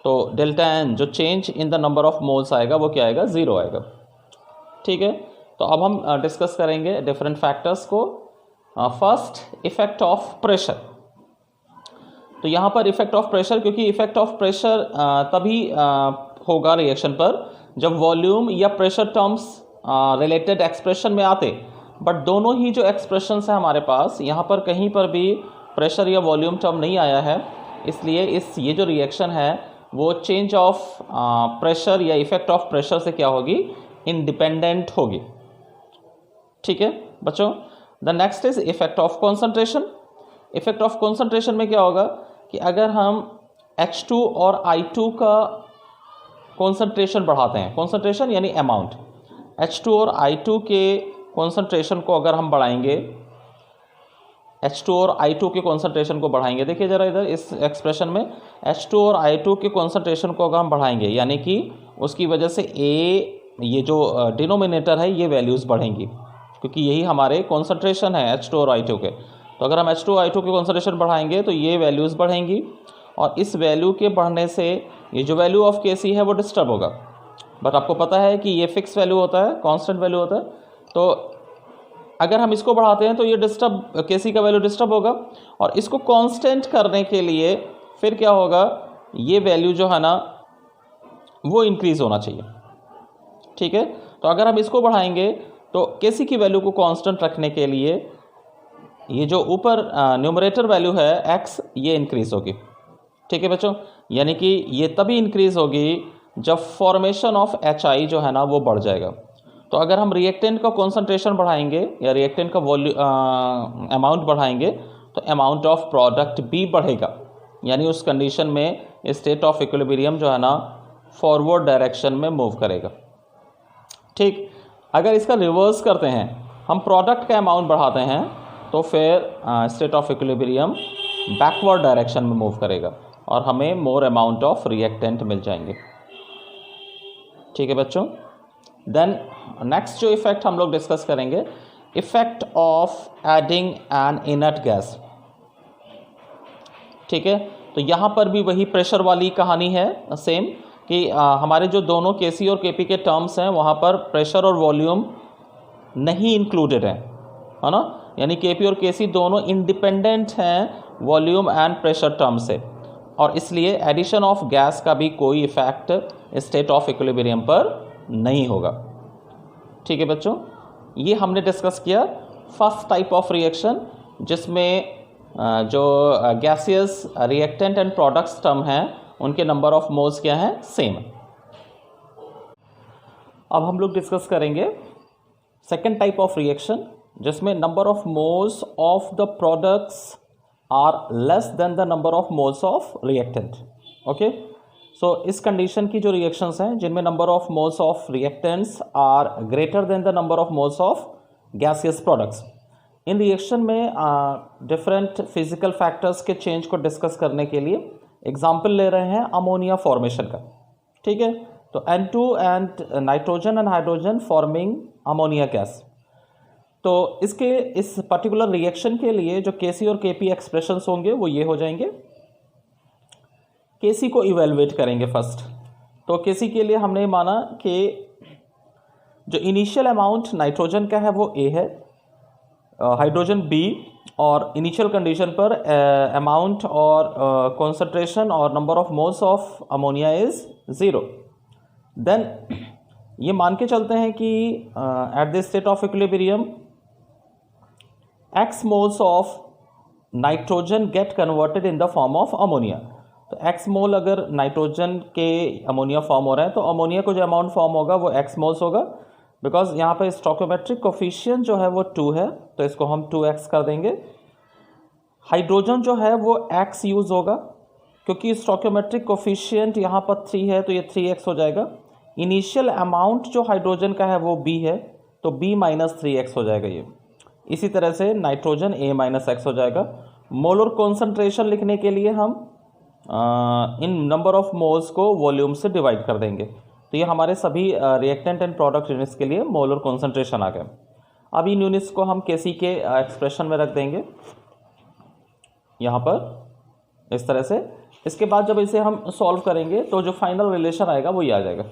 तो डेल्टा n जो change in the number of moles आएगा वो क्या आएगा, 0 आएगा। ठीक है, तो अब हम डिस्कस करेंगे डिफरेंट फैक्टर्स को। First, effect of pressure. तो यहाँ पर इफेक्ट ऑफ प्रेशर, क्योंकि इफेक्ट ऑफ प्रेशर तभी होगा रिएक्शन पर जब वॉल्यूम या प्रेशर टर्म्स रिलेटेड एक्सप्रेशन में आते, बट दोनों ही जो एक्सप्रेशंस हैं हमारे पास, यहाँ पर कहीं पर भी प्रेशर या वॉल्यूम टर्म नहीं आया है, इसलिए ये जो रिएक्शन है वो चेंज ऑफ प्रेशर या इफेक्ट ऑफ प्रेशर से क्या होगी, इंडिपेंडेंट होगी। ठीक है बच्चों, the next is effect of concentration. Effect of concentration में क्या होगा कि अगर हम H2 और I2 का कॉन्सेंट्रेशन बढ़ाते हैं, कॉन्सेंट्रेशन यानी अमाउंट, H2 और I2 के कॉन्सेंट्रेशन को अगर हम बढ़ाएंगे, H2 और I2 के कॉन्सेंट्रेशन को बढ़ाएंगे, देखिए ज़रा इधर इस एक्सप्रेशन में H2 और I2 के कॉन्सेंट्रेशन को अगर हम बढ़ाएंगे, यानी कि उसकी वजह से ये जो डिनोमिनेटर है ये वैल्यूज़ बढ़ेंगी, क्योंकि यही हमारे कॉन्सेंट्रेशन है H2 और I2 के। तो अगर हम H2 I2 के कॉन्सेंट्रेशन बढ़ाएंगे तो ये वैल्यूज़ बढ़ेंगी, और इस वैल्यू के बढ़ने से ये जो वैल्यू ऑफ Kc है वो डिस्टर्ब होगा। बट आपको पता है कि ये फिक्स वैल्यू होता है, कांस्टेंट वैल्यू होता है, तो अगर हम इसको बढ़ाते हैं तो ये Kc का वैल्यू डिस्टर्ब होगा, और इसको कांस्टेंट करने के लिए फिर क्या होगा, ये वैल्यू जो है ना वो इंक्रीज़ होना चाहिए। ठीक है, तो अगर हम इसको बढ़ाएंगे तो Kc की वैल्यू को कांस्टेंट रखने के लिए ये जो ऊपर न्यूमरेटर वैल्यू है x, ये इंक्रीज़ होगी। ठीक है बच्चों, यानी कि ये तभी इंक्रीज़ होगी जब फॉर्मेशन ऑफ HI जो है ना वो बढ़ जाएगा। तो अगर हम रिएक्टेंट का कॉन्सेंट्रेशन बढ़ाएंगे या रिएक्टेंट का अमाउंट बढ़ाएंगे तो अमाउंट ऑफ प्रोडक्ट भी बढ़ेगा, यानी उस कंडीशन में स्टेट ऑफ इक्विलिब्रियम जो है ना फॉरवर्ड डायरेक्शन में मूव करेगा। ठीक, अगर इसका रिवर्स करते हैं, हम प्रोडक्ट का अमाउंट बढ़ाते हैं तो फिर state of equilibrium backward direction में मूव करेगा और हमें मोर अमाउंट ऑफ रिएक्टेंट मिल जाएंगे। ठीक है बच्चों, देन नेक्स्ट जो इफेक्ट हम लोग डिस्कस करेंगे, effect of adding N inert gas. ठीक है, तो यहाँ पर भी वही प्रेशर वाली कहानी है सेम, कि हमारे जो दोनों Kc और Kp के टर्म्स हैं वहाँ पर प्रेशर और वॉल्यूम नहीं इंक्लूडेड है ना, यानी Kp और Kc दोनों इंडिपेंडेंट हैं वॉल्यूम एंड प्रेशर टर्म से, और इसलिए एडिशन ऑफ गैस का भी कोई इफेक्ट स्टेट ऑफ इक्विलिब्रियम पर नहीं होगा। ठीक है बच्चों, ये हमने डिस्कस किया फर्स्ट टाइप ऑफ रिएक्शन, जिसमें जो gaseous reactant and products term हैं उनके नंबर ऑफ मोल्स क्या हैं, सेम। अब हम लोग डिस्कस करेंगे सेकेंड टाइप ऑफ रिएक्शन, जिसमें number of moles of the products are less than the number of moles of reactant. Okay, so इस कंडीशन की जो रिएक्शंस हैं जिनमें number of moles of reactants are greater than the number of moles of gaseous products, इन reaction में different physical factors के change को discuss करने के लिए एग्जाम्पल ले रहे हैं अमोनिया फॉर्मेशन का। ठीक है, तो N2 and nitrogen and hydrogen forming ammonia gas. तो इस पर्टिकुलर रिएक्शन के लिए जो Kc और Kp एक्सप्रेशंस होंगे वो ये हो जाएंगे। Kc को इवेलुएट करेंगे फर्स्ट। तो Kc के लिए हमने माना कि जो इनिशियल अमाउंट नाइट्रोजन का है वो A है, हाइड्रोजन B, और इनिशियल कंडीशन पर अमाउंट और कॉन्सेंट्रेशन और number of moles of ammonia is 0। Then ये मान के चलते हैं कि at the state of equilibrium x moles of nitrogen get converted in the form of ammonia. तो x मोल अगर नाइट्रोजन के अमोनिया फॉर्म हो रहा है तो अमोनिया को जो अमाउंट फॉर्म होगा वो x मोल्स होगा, बिकॉज यहाँ पे स्टोइकोमेट्रिक कोफिशिएंट जो है वो 2 है तो इसको हम 2x कर देंगे। हाइड्रोजन जो है वो x यूज होगा क्योंकि स्टोइकोमेट्रिक कोफिशिएंट यहाँ पर 3 है तो ये 3x हो जाएगा। इनिशियल अमाउंट जो हाइड्रोजन का है वो B है तो B माइनस 3x हो जाएगा ये। इसी तरह से नाइट्रोजन A माइनस x हो जाएगा। मोलर कॉन्सेंट्रेशन लिखने के लिए हम इन नंबर ऑफ मोल्स को वॉल्यूम से डिवाइड कर देंगे। तो ये हमारे सभी रिएक्टेंट एंड प्रोडक्ट यूनिट्स के लिए मोलर कॉन्सेंट्रेशन आ गए। अब इन यूनिट्स को हम Kc के एक्सप्रेशन में रख देंगे यहाँ पर इस तरह से। इसके बाद जब इसे हम सॉल्व करेंगे तो जो फाइनल रिलेशन आएगा वो ये आ जाएगा,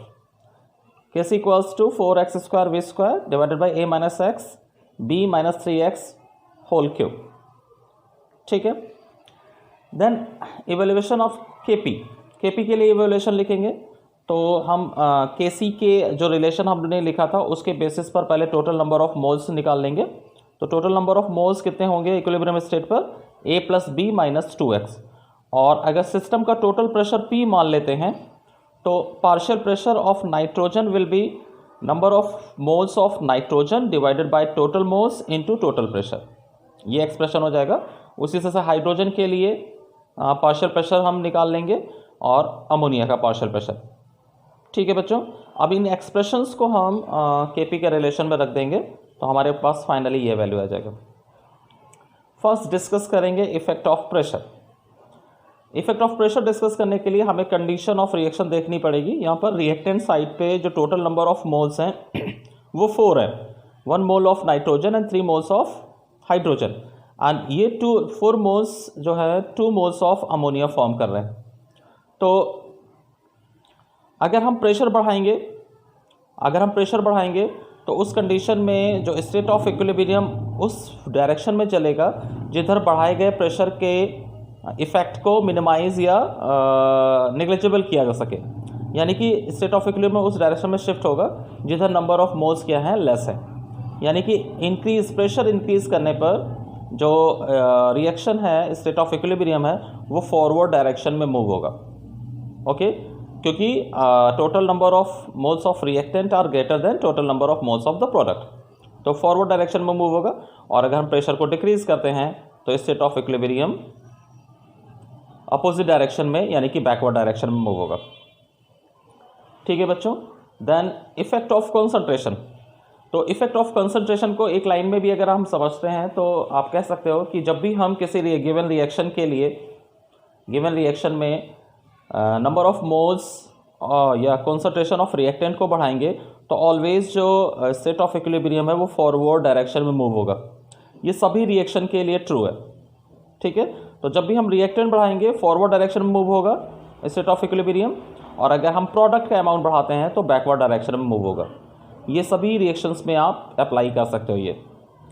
Kc equals to 4x square V square divided by A minus X B minus 3x whole cube. ठीक है। देन इवेल्युएशन ऑफ Kp के लिए इवेल्युएशन लिखेंगे तो हम Kc के जो रिलेशन हमने लिखा था उसके बेसिस पर पहले टोटल नंबर ऑफ मोल्स निकाल लेंगे। तो टोटल नंबर ऑफ मोल्स कितने होंगे इक्विलिब्रियम स्टेट पर, A plus B minus 2x। और अगर सिस्टम का टोटल प्रेशर P मान लेते हैं तो partial pressure of nitrogen will be number of moles of nitrogen divided by total moles into total pressure. ये एक्सप्रेशन हो जाएगा। उसी से हाइड्रोजन के लिए पार्शियल प्रेशर हम निकाल लेंगे और अमोनिया का पार्शियल प्रेशर। ठीक है बच्चों, अब इन एक्सप्रेशंस को हम Kp के रिलेशन में रख देंगे तो हमारे पास फाइनली ये वैल्यू आ जाएगा। फर्स्ट डिस्कस करेंगे effect of pressure. Effect of pressure discuss करने के लिए हमें कंडीशन ऑफ रिएक्शन देखनी पड़ेगी। यहाँ पर रिएक्टेंट साइड पे जो टोटल नंबर ऑफ मोल्स हैं वो 4 है, 1 mole of nitrogen and 3 moles of hydrogen. And ये 4 मोल्स जो है 2 मोल्स ऑफ अमोनिया फॉर्म कर रहे हैं। तो अगर हम प्रेशर बढ़ाएंगे तो उस कंडीशन में जो स्टेट ऑफ इक्विलिब्रियम उस डायरेक्शन में चलेगा जिधर बढ़ाए गए प्रेशर के इफेक्ट को मिनिमाइज या नेग्लिजिबल किया जा सके। यानी कि स्टेट ऑफ इक्विलिब्रियम उस डायरेक्शन में शिफ्ट होगा जिधर नंबर ऑफ मोल्स क्या है लेस है। यानी कि प्रेशर इंक्रीज करने पर जो रिएक्शन है स्टेट ऑफ इक्विलिब्रियम है वो फॉरवर्ड डायरेक्शन में मूव होगा। ओके, क्योंकि total number of moles of reactant are greater than total number of moles of the product. तो फॉरवर्ड डायरेक्शन में मूव होगा। और अगर हम प्रेशर को डिक्रीज करते हैं तो state of equilibrium opposite direction में यानी कि बैकवर्ड डायरेक्शन में मूव होगा। ठीक है बच्चों। Then effect of concentration. तो इफेक्ट ऑफ कंसंट्रेशन को एक लाइन में भी अगर हम समझते हैं तो आप कह सकते हो कि जब भी हम किसी गिवन रिएक्शन के लिए गिवन रिएक्शन में नंबर ऑफ मोल्स या कंसंट्रेशन ऑफ रिएक्टेंट को बढ़ाएंगे तो ऑलवेज जो स्टेट ऑफ इक्विलिब्रियम है वो फॉरवर्ड डायरेक्शन में मूव होगा। ये सभी रिएक्शन के लिए ट्रू है। ठीक है, तो जब भी हम रिएक्टेंट बढ़ाएंगे फॉरवर्ड डायरेक्शन में मूव होगा स्टेट ऑफ इक्विलिब्रियम, और अगर हम प्रोडक्ट का अमाउंट बढ़ाते हैं तो बैकवर्ड डायरेक्शन में मूव होगा। ये सभी रिएक्शंस में आप अप्लाई कर सकते हो ये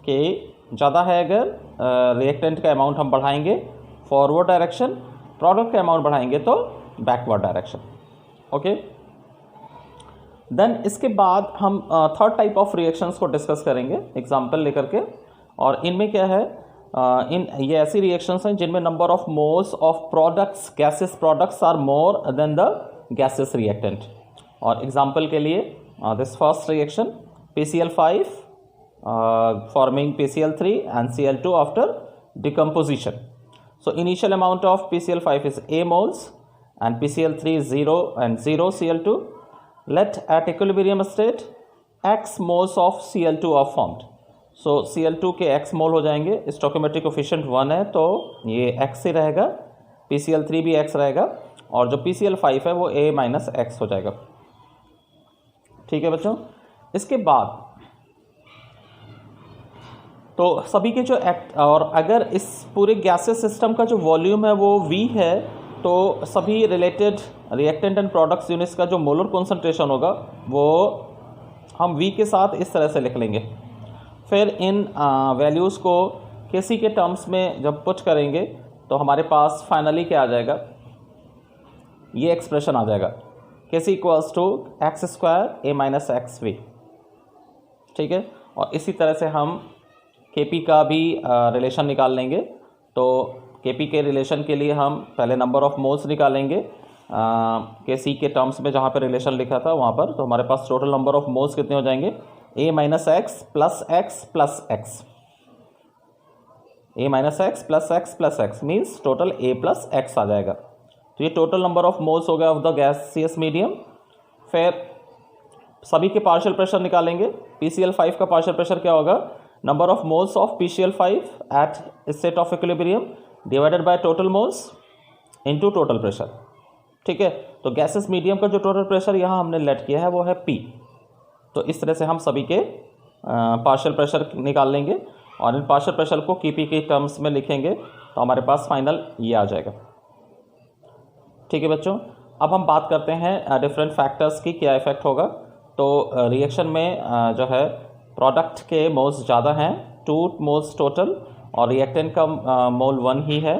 कि ज़्यादा है अगर रिएक्टेंट का अमाउंट हम बढ़ाएंगे फॉरवर्ड डायरेक्शन, प्रोडक्ट का अमाउंट बढ़ाएंगे तो बैकवर्ड डायरेक्शन। ओके, देन इसके बाद हम थर्ड टाइप ऑफ रिएक्शंस को डिस्कस करेंगे एग्जांपल लेकर के। और इनमें क्या है, ये ऐसी रिएक्शंस हैं जिनमें number of moles of products gases products are more than the gases reactant. और एग्जांपल के लिए this first reaction PCl5 forming PCl3 and Cl2 after decomposition. So initial amount of PCl5 is A moles and PCl3 is 0 and 0 Cl2. Let at equilibrium state X moles of Cl2 are formed. So Cl2 के X मोल हो जाएंगे, stoichiometric coefficient 1 है तो ये X ही रहेगा, PCl3 भी X रहेगा और जो PCl5 है वो A माइनस X हो जाएगा। ठीक है बच्चों। इसके बाद तो सभी के जो और अगर इस पूरे गैसेस सिस्टम का जो वॉल्यूम है वो V है, तो सभी related reactant and products units का जो मोलर कॉन्सेंट्रेशन होगा वो हम V के साथ इस तरह से लिख लेंगे। फिर इन वैल्यूज़ को Kc के टर्म्स में जब पुट करेंगे तो हमारे पास फाइनली क्या आ जाएगा, ये एक्सप्रेशन आ जाएगा Kc equals to X square A minus X V. ठीक है, और इसी तरह से हम Kp का भी रिलेशन निकाल लेंगे। तो Kp के रिलेशन के लिए हम पहले नंबर ऑफ मोल्स निकालेंगे Kc के टर्म्स में, जहाँ पे रिलेशन लिखा था वहाँ पर। तो हमारे पास टोटल नंबर ऑफ मोल्स कितने हो जाएंगे, a minus x plus x plus x, a minus x plus x plus x means total a plus x आ जाएगा। तो ये टोटल नंबर ऑफ मोल्स हो गया ऑफ द गैसियस मीडियम। फिर सभी के पार्शियल प्रेशर निकालेंगे। PCl5 का पार्शियल प्रेशर क्या होगा, number of moles of PCl5 at state of equilibrium divided by total moles into total pressure. ठीक है, तो गैसेस मीडियम का जो टोटल प्रेशर यहाँ हमने लेट किया है वो है P। तो इस तरह से हम सभी के पार्शियल प्रेशर निकाल लेंगे और इन पार्शियल प्रेशर को Kp के टर्म्स में लिखेंगे तो हमारे पास फाइनल ये आ जाएगा। ठीक है बच्चों, अब हम बात करते हैं डिफरेंट फैक्टर्स की क्या इफेक्ट होगा। तो रिएक्शन में जो है प्रोडक्ट के मोल्स ज़्यादा हैं, 2 मोल्स टोटल, और रिएक्टेंट का मोल 1 ही है।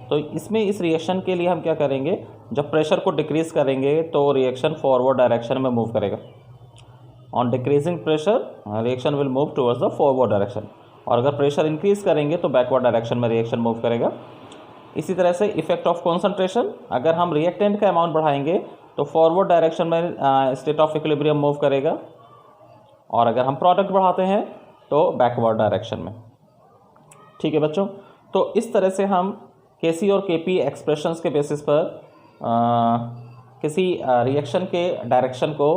तो इसमें इस रिएक्शन के लिए हम क्या करेंगे, जब प्रेशर को डिक्रीज़ करेंगे तो रिएक्शन फॉरवर्ड डायरेक्शन में मूव करेगा। On decreasing pressure reaction will move towards the forward direction, और अगर प्रेशर इंक्रीज करेंगे तो बैकवर्ड डायरेक्शन में रिएक्शन मूव करेगा। इसी तरह से इफेक्ट ऑफ कॉन्सेंट्रेशन, अगर हम रिएक्टेंट का अमाउंट बढ़ाएंगे तो फॉरवर्ड डायरेक्शन में स्टेट ऑफ इक्विलिब्रियम मूव करेगा, और अगर हम प्रोडक्ट बढ़ाते हैं तो बैकवर्ड डायरेक्शन में। ठीक है बच्चों, तो इस तरह से हम Kc और Kp एक्सप्रेशंस के बेसिस पर किसी रिएक्शन के डायरेक्शन को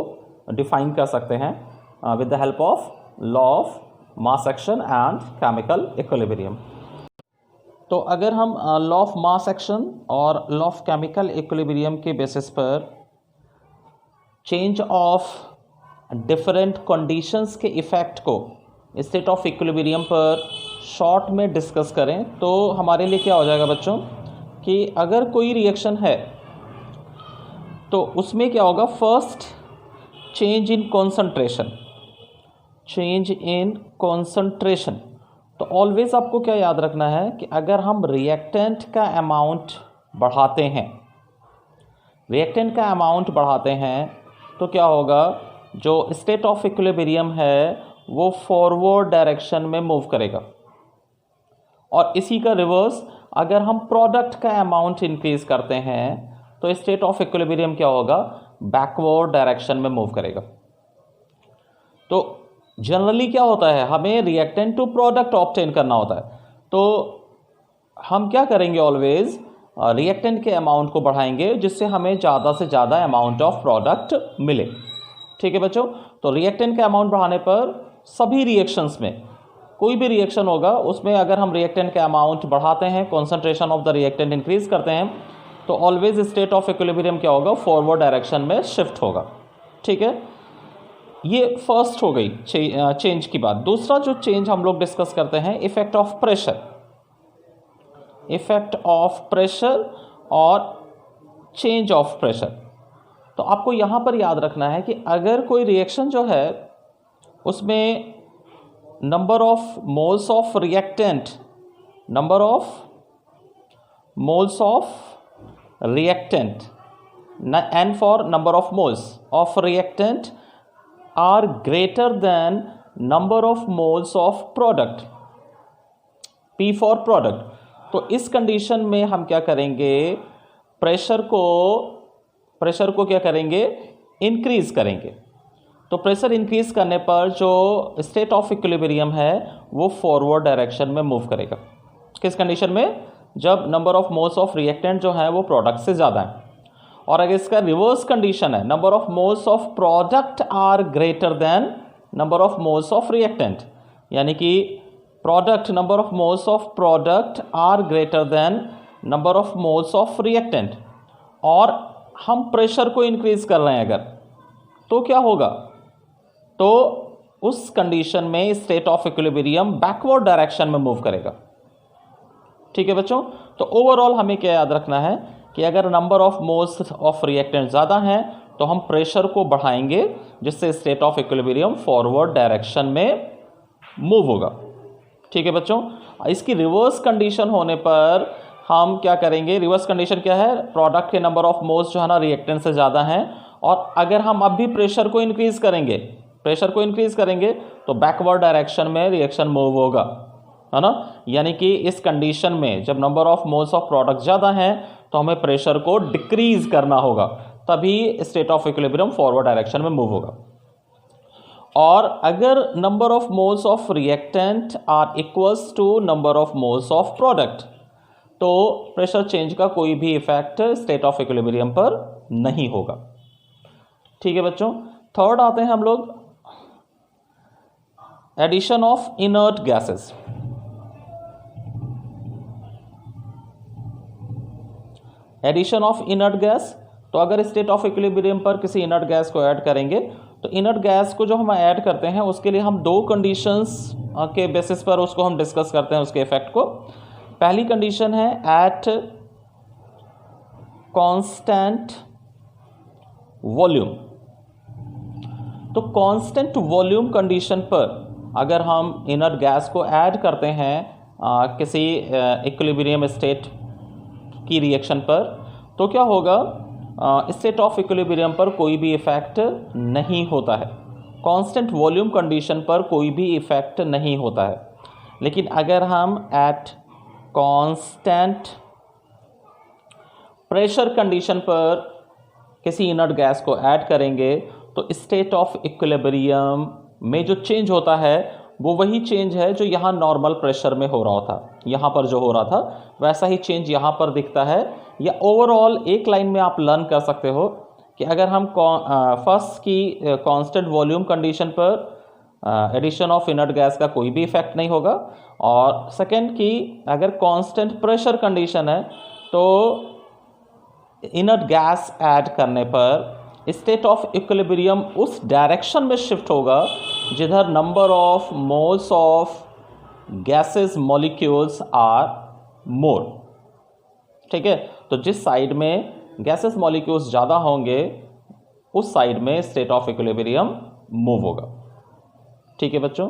डिफाइन कर सकते हैं with the help of law of mass action and chemical equilibrium. तो अगर हम लॉ ऑफ मास एक्शन और लॉ ऑफ केमिकल इक्विलिब्रियम के बेसिस पर चेंज ऑफ डिफरेंट कंडीशंस के इफ़ेक्ट को स्टेट ऑफ इक्विलिब्रियम पर शॉर्ट में डिस्कस करें तो हमारे लिए क्या हो जाएगा बच्चों, कि अगर कोई रिएक्शन है तो उसमें क्या होगा, first change in concentration, change in concentration. तो ऑलवेज आपको क्या याद रखना है कि अगर हम रिएक्टेंट का अमाउंट बढ़ाते हैं, रिएक्टेंट का अमाउंट बढ़ाते हैं तो क्या होगा, जो स्टेट ऑफ इक्विलिब्रियम है वो फॉरवर्ड डायरेक्शन में मूव करेगा। और इसी का रिवर्स, अगर हम प्रोडक्ट का अमाउंट इंक्रीज करते हैं तो स्टेट ऑफ इक्विलिब्रियम क्या होगा, बैकवर्ड डायरेक्शन में मूव करेगा। तो जनरली क्या होता है, हमें रिएक्टेंट टू प्रोडक्ट ऑब्टेन करना होता है, तो हम क्या करेंगे, ऑलवेज रिएक्टेंट के अमाउंट को बढ़ाएंगे जिससे हमें ज़्यादा से ज़्यादा अमाउंट ऑफ प्रोडक्ट मिले। ठीक है बच्चों, तो रिएक्टेंट के अमाउंट बढ़ाने पर सभी रिएक्शंस में कोई भी रिएक्शन होगा उसमें अगर हम रिएक्टेंट के अमाउंट बढ़ाते हैं, concentration of the reactant increase करते हैं, तो ऑलवेज स्टेट ऑफ इक्विलिब्रियम क्या होगा, फॉरवर्ड डायरेक्शन में शिफ्ट होगा। ठीक है, ये फर्स्ट हो गई चेंज की बात। दूसरा जो चेंज हम लोग डिस्कस करते हैं, effect of pressure, effect of pressure और चेंज ऑफ प्रेशर। तो आपको यहाँ पर याद रखना है कि अगर कोई रिएक्शन जो है उसमें number of moles of reactant, number of moles of reactant N for number of moles of reactant are greater than number of moles of product, P for product. तो इस कंडीशन में हम क्या करेंगे, प्रेशर को क्या करेंगे, इंक्रीज करेंगे। तो प्रेशर इंक्रीज करने पर जो स्टेट ऑफ इक्विलिब्रियम है वो फॉरवर्ड डायरेक्शन में मूव करेगा। किस कंडीशन में, जब number of moles of reactant जो है वो प्रोडक्ट से ज़्यादा है। और अगर इसका रिवर्स कंडीशन है, number of moles of product are greater than number of moles of reactant, यानी कि product, number of moles of product are greater than number of moles of reactant, और हम प्रेशर को इंक्रीज कर रहे हैं अगर, तो क्या होगा, तो उस कंडीशन में state of equilibrium backward direction में मूव करेगा। ठीक है बच्चों, तो ओवरऑल हमें क्या याद रखना है कि अगर number of moles of reactant ज़्यादा हैं तो हम प्रेशर को बढ़ाएंगे, जिससे state of equilibrium forward direction में मूव होगा। ठीक है बच्चों, इसकी रिवर्स कंडीशन होने पर हम क्या करेंगे, रिवर्स कंडीशन क्या है, प्रोडक्ट के नंबर ऑफ मोल्स जो है ना रिएक्टेंट से ज़्यादा हैं, और अगर हम अब भी प्रेशर को इंक्रीज करेंगे तो बैकवर्ड डायरेक्शन में रिएक्शन मूव होगा, है ना। यानी कि इस कंडीशन में जब number of moles of product ज़्यादा हैं तो हमें प्रेशर को डिक्रीज करना होगा, तभी state of equilibrium forward direction में मूव होगा। और अगर number of moles of reactant are equals to number of moles of product, तो प्रेशर चेंज का कोई भी इफेक्ट स्टेट ऑफ इक्विलिब्रियम पर नहीं होगा। ठीक है बच्चों, थर्ड आते हैं हम लोग addition of inert gases. Addition of inert gas, तो अगर स्टेट ऑफ इक्विलिब्रियम पर किसी इनर्ट गैस को ऐड करेंगे तो इनर्ट गैस को जो हम ऐड करते हैं उसके लिए हम दो कंडीशंस के बेसिस पर उसको हम डिस्कस करते हैं, उसके इफेक्ट को। पहली कंडीशन है एट कांस्टेंट वॉल्यूम। तो कांस्टेंट वॉल्यूम कंडीशन पर अगर हम इनर्ट गैस को ऐड करते हैं किसी इक्विलिब्रियम स्टेट की रिएक्शन पर, तो क्या होगा, स्टेट ऑफ इक्विलिब्रियम पर कोई भी इफेक्ट नहीं होता है, कांस्टेंट वॉल्यूम कंडीशन पर कोई भी इफेक्ट नहीं होता है। लेकिन अगर हम एट कांस्टेंट प्रेशर कंडीशन पर किसी इनर्ट गैस को ऐड करेंगे तो स्टेट ऑफ इक्विलिब्रियम में जो चेंज होता है वो वही चेंज है जो यहाँ नॉर्मल प्रेशर में हो रहा था, यहाँ पर जो हो रहा था वैसा ही चेंज यहाँ पर दिखता है। या ओवरऑल एक लाइन में आप लर्न कर सकते हो कि अगर हम फर्स्ट की कांस्टेंट वॉल्यूम कंडीशन पर एडिशन ऑफ इनर्ट गैस का कोई भी इफेक्ट नहीं होगा, और सेकेंड की अगर कांस्टेंट प्रेशर कंडीशन है तो इनर्ट गैस ऐड करने पर स्टेट ऑफ इक्विलिब्रियम उस डायरेक्शन में शिफ्ट होगा जिधर number of moles of gases molecules are more. ठीक है, तो जिस साइड में गैसेस मॉलिक्यूल्स ज़्यादा होंगे उस साइड में स्टेट ऑफ इक्विलिब्रियम मूव होगा। ठीक है बच्चों।